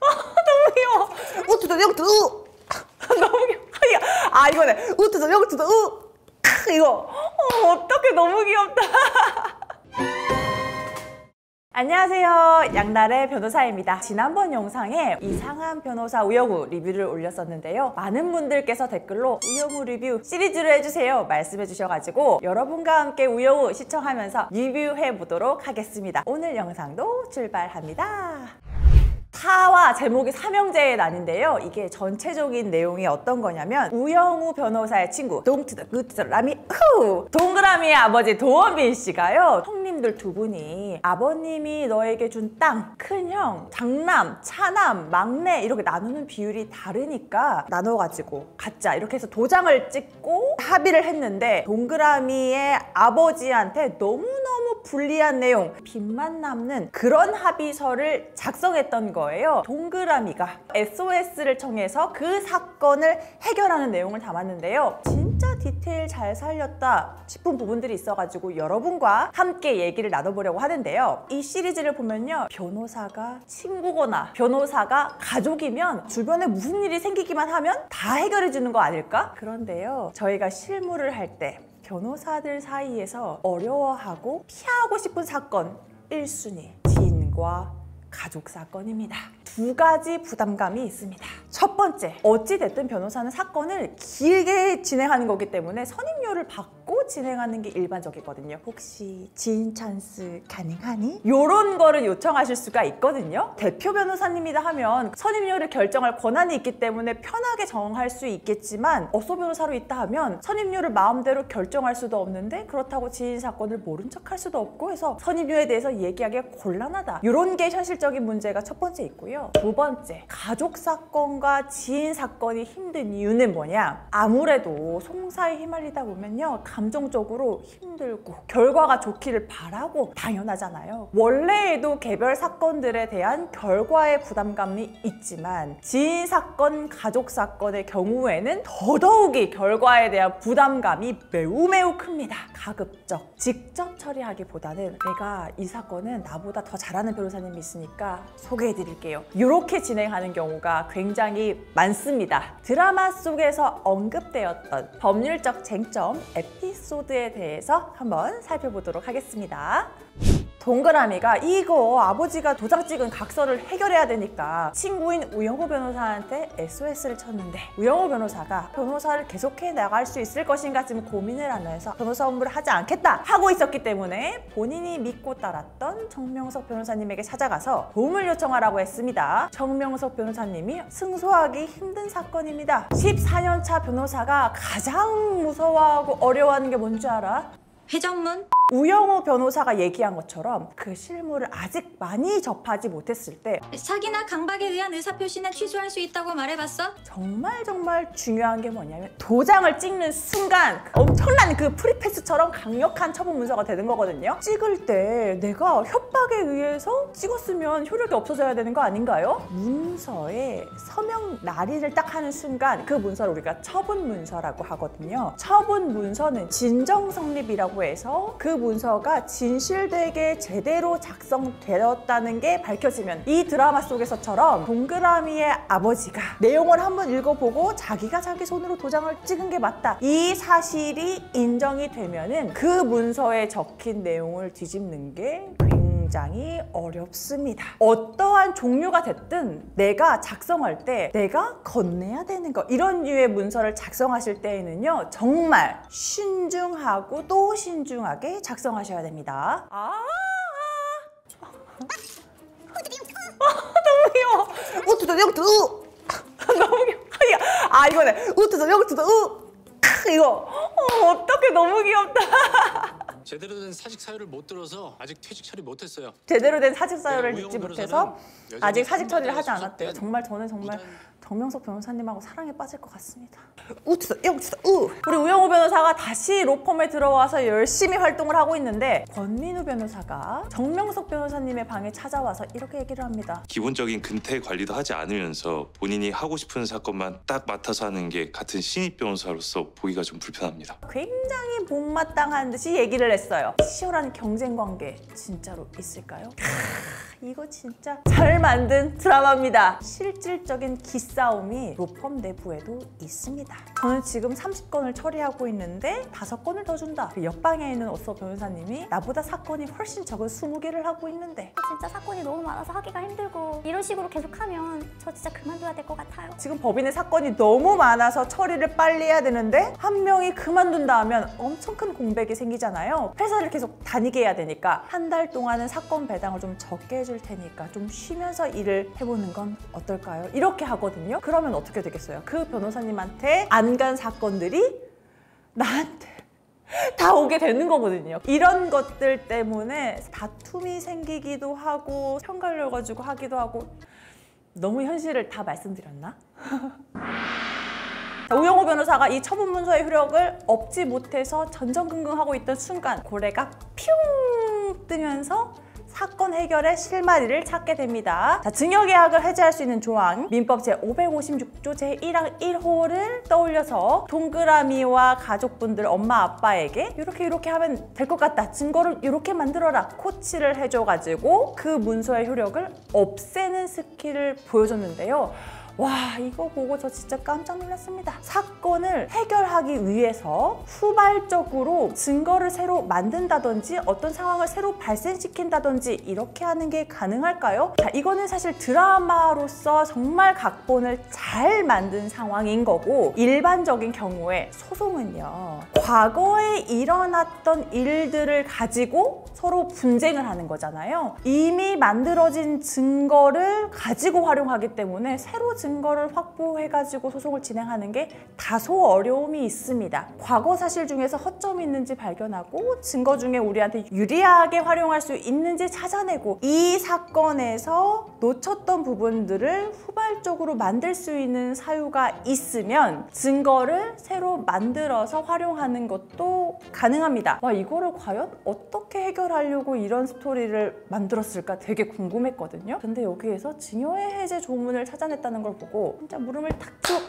너무 귀여워. 우투도 영투도 우. 너무 귀여워. 아 이거네. 우투도 영투도 우. 이거 어떡해, 너무 귀엽다. 안녕하세요, 양날의 변호사입니다. 지난번 영상에 이상한 변호사 우영우 리뷰를 올렸었는데요, 많은 분들께서 댓글로 우영우 리뷰 시리즈를 해주세요 말씀해 주셔가지고 여러분과 함께 우영우 시청하면서 리뷰해 보도록 하겠습니다. 오늘 영상도 출발합니다. 사와 제목이 삼형제의 난인데요, 이게 전체적인 내용이 어떤 거냐면 우영우 변호사의 친구 동트더 그트더 라미 후 동그라미의 아버지 도원빈 씨가요, 형님들 두 분이 아버님이 너에게 준 땅, 큰형, 장남, 차남, 막내 이렇게 나누는 비율이 다르니까 나눠가지고 갖자 이렇게 해서 도장을 찍고 합의를 했는데, 동그라미의 아버지한테 너무너무 불리한 내용, 빚만 남는 그런 합의서를 작성했던 거예요. 동그라미가 SOS를 청해서 그 사건을 해결하는 내용을 담았는데요, 진짜 디테일 잘 살렸다 싶은 부분들이 있어가지고 여러분과 함께 얘기를 나눠보려고 하는데요, 이 시리즈를 보면요, 변호사가 친구거나 변호사가 가족이면 주변에 무슨 일이 생기기만 하면 다 해결해 주는 거 아닐까? 그런데요, 저희가 실무를 할 때 변호사들 사이에서 어려워하고 피하고 싶은 사건 1순위 지인과 가족 사건입니다. 두 가지 부담감이 있습니다. 첫 번째, 어찌됐든 변호사는 사건을 길게 진행하는 거기 때문에 선임료를 받고 진행하는 게 일반적이거든요. 혹시 지인 찬스 가능하니? 요런 거를 요청하실 수가 있거든요. 대표 변호사님이다 하면 선임료를 결정할 권한이 있기 때문에 편하게 정할 수 있겠지만, 어소 변호사로 있다 하면 선임료를 마음대로 결정할 수도 없는데 그렇다고 지인 사건을 모른 척 할 수도 없고 해서 선임료에 대해서 얘기하기가 곤란하다. 요런 게 현실적인 문제가 첫 번째 있고요. 두 번째, 가족 사건과 지인 사건이 힘든 이유는 뭐냐? 아무래도 송사에 휘말리다 보면요, 감정적으로 힘들고 결과가 좋기를 바라고 당연하잖아요. 원래에도 개별 사건들에 대한 결과의 부담감이 있지만 지인 사건, 가족 사건의 경우에는 더더욱이 결과에 대한 부담감이 매우 큽니다. 가급적 직접 처리하기보다는 내가 이 사건은 나보다 더 잘하는 변호사님이 있으니까 소개해드릴게요, 이렇게 진행하는 경우가 굉장히 많습니다. 드라마 속에서 언급되었던 법률적 쟁점 에피소드에 대해서 한번 살펴보도록 하겠습니다. 동그라미가 이거 아버지가 도장 찍은 각서를 해결해야 되니까 친구인 우영우 변호사한테 SOS를 쳤는데, 우영우 변호사가 변호사를 계속해 나갈 수 있을 것인가 지금 고민을 하면서 변호사 업무를 하지 않겠다 하고 있었기 때문에 본인이 믿고 따랐던 정명석 변호사님에게 찾아가서 도움을 요청하라고 했습니다. 정명석 변호사님이 승소하기 힘든 사건입니다. 14년차 변호사가 가장 무서워하고 어려워하는 게 뭔지 알아? 회전문? 우영우 변호사가 얘기한 것처럼 그 실무를 아직 많이 접하지 못했을 때 사기나 강박에 의한 의사표시는 취소할 수 있다고 말해봤어? 정말 중요한 게 뭐냐면, 도장을 찍는 순간 엄청난 그 프리패스처럼 강력한 처분 문서가 되는 거거든요. 찍을 때 내가 협박에 의해서 찍었으면 효력이 없어져야 되는 거 아닌가요? 문서에 서명 날인을 딱 하는 순간 그 문서를 우리가 처분 문서라고 하거든요. 처분 문서는 진정성립이라고 해서 그 문서가 진실되게 제대로 작성되었다는 게 밝혀지면, 이 드라마 속에서처럼 동그라미의 아버지가 내용을 한번 읽어보고 자기가 자기 손으로 도장을 찍은 게 맞다, 이 사실이 인정이 되면은 그 문서에 적힌 내용을 뒤집는 게 굉장히 어렵습니다. 어떠한 종류가 됐든 내가 작성할 때 내가 건네야 되는 거, 이런 류의 문서를 작성하실 때에는요, 정말 신중하고 또 신중하게 작성하셔야 됩니다. 너무 귀여워. 우투도 영투도 우. 너무 귀여워. 아 이거네. 우투도 영투도 우. 이거 어떡해, 너무 귀엽다. 제대로 된 사직 사유를 못 들어서 아직 퇴직 처리 못했어요. 제대로 된 사직 사유를 듣지 못해서 아직 사직 처리를 하지 않았대요. 정말 저는 정말 정명석 변호사님하고 사랑에 빠질 것 같습니다. 우투도 영투도 우. 우리 우영우 변호사가 다시 로펌에 들어와서 열심히 활동을 하고 있는데, 권민우 변호사가 정명석 변호사님의 방에 찾아와서 이렇게 얘기를 합니다. 기본적인 근태 관리도 하지 않으면서 본인이 하고 싶은 사건만 딱 맡아서 하는 게 같은 신입 변호사로서 보기가 좀 불편합니다. 굉장히 못마땅한 듯이 얘기를 했습니다. 냈어요. 치열한 경쟁 관계 진짜로 있을까요? 이거 진짜 잘 만든 드라마입니다. 실질적인 기싸움이 로펌 내부에도 있습니다. 저는 지금 30건을 처리하고 있는데 5건을 더 준다. 그 옆방에 있는 어서 변호사님이 나보다 사건이 훨씬 적은 20개를 하고 있는데 진짜 사건이 너무 많아서 하기가 힘들고 이런 식으로 계속하면 저 진짜 그만둬야 될 것 같아요. 지금 법인의 사건이 너무 많아서 처리를 빨리 해야 되는데 한 명이 그만둔다 하면 엄청 큰 공백이 생기잖아요. 회사를 계속 다니게 해야 되니까 한 달 동안은 사건 배당을 좀 적게 해줄 테니까 좀 쉬면서 일을 해보는 건 어떨까요? 이렇게 하거든요. 그러면 어떻게 되겠어요? 그 변호사님한테 안 간 사건들이 나한테 다 오게 되는 거거든요. 이런 것들 때문에 다툼이 생기기도 하고 편가를 가지고 하기도 하고 너무 현실을 다 말씀드렸나? 우영우 변호사가 이 처분문서의 효력을 얻지 못해서 전전긍긍하고 있던 순간 고래가 퓨 뜨면서 사건 해결의 실마리를 찾게 됩니다. 자, 증여계약을 해지할 수 있는 조항 민법 제556조 제1항 1호를 떠올려서 동그라미와 가족분들 엄마 아빠에게 이렇게 하면 될 것 같다. 증거를 이렇게 만들어라. 코치를 해줘가지고 그 문서의 효력을 없애는 스킬을 보여줬는데요. 와, 이거 보고 저 진짜 깜짝 놀랐습니다. 사건을 해결하기 위해서 후발적으로 증거를 새로 만든다든지 어떤 상황을 새로 발생시킨다든지 이렇게 하는 게 가능할까요? 자, 이거는 사실 드라마로서 정말 각본을 잘 만든 상황인 거고 일반적인 경우에 소송은요. 과거에 일어났던 일들을 가지고 서로 분쟁을 하는 거잖아요. 이미 만들어진 증거를 가지고 활용하기 때문에 새로 증거를 확보해가지고 소송을 진행하는 게 다소 어려움이 있습니다. 과거 사실 중에서 허점이 있는지 발견하고 증거 중에 우리한테 유리하게 활용할 수 있는지 찾아내고 이 사건에서 놓쳤던 부분들을 후발적으로 만들 수 있는 사유가 있으면 증거를 새로 만들어서 활용하는 것도 가능합니다. 와, 이거를 과연 어떻게 해결하려고 이런 스토리를 만들었을까 되게 궁금했거든요. 근데 여기에서 증여의 해제 조문을 찾아냈다는 걸 보고 진짜 물음을 탁 치고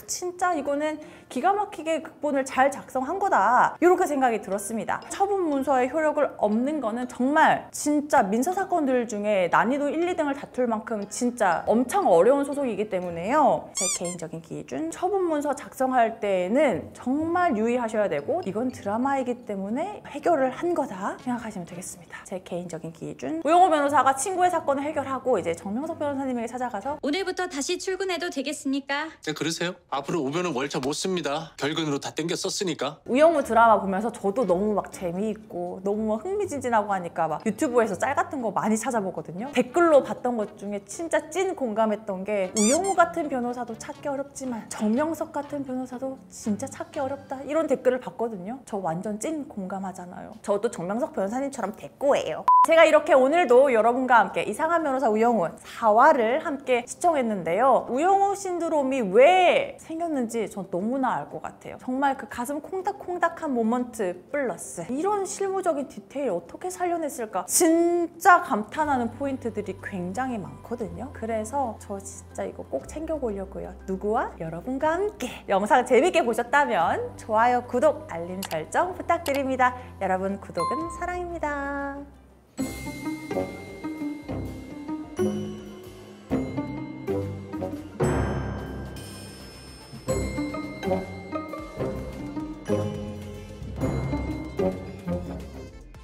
진짜 이거는 기가 막히게 극본을 잘 작성한 거다 이렇게 생각이 들었습니다. 처분 문서의 효력을 없는 거는 정말 진짜 민사사건들 중에 난이도 1, 2등을 다툴 만큼 진짜 엄청 어려운 소송이기 때문에요. 제 개인적인 기준 처분 문서 작성할 때에는 정말 유의하셔야 되고 이건 드라마이기 때문에 해결을 한 거다 생각하시면 되겠습니다. 제 개인적인 기준 우영우 변호사가 친구의 사건을 해결하고 이제 정명석 변호사님에게 찾아가서 오늘부터 다시 출근해도 되겠습니까? 네, 그러세요? 앞으로 오면은 월차 못 씁니다. 결근으로 다 땡겨 썼으니까. 우영우 드라마 보면서 저도 너무 막 재미있고 너무 막 흥미진진하고 하니까 막 유튜브에서 짤 같은 거 많이 찾아보거든요. 댓글로 봤던 것 중에 진짜 찐 공감했던 게 우영우 같은 변호사도 찾기 어렵지만 정명석 같은 변호사도 진짜 찾기 어렵다 이런 댓글을 봤거든요. 저 완전 찐 공감하잖아요. 저도 정명석 변호사님처럼 됐고예요. 제가 이렇게 오늘도 여러분과 함께 이상한 변호사 우영우 4화를 함께 시청했는데요. 우영우 신드롬이 왜 생겼는지 전 너무나 알 것 같아요. 정말 그 가슴 콩닥콩닥한 모먼트 플러스 이런 실무적인 디테일 어떻게 살려냈을까 진짜 감탄하는 포인트들이 굉장히 많거든요. 그래서 저 진짜 이거 꼭 챙겨보려고요. 누구와? 여러분과 함께. 영상 재밌게 보셨다면 좋아요, 구독, 알림 설정 부탁드립니다. 여러분 구독은 사랑입니다.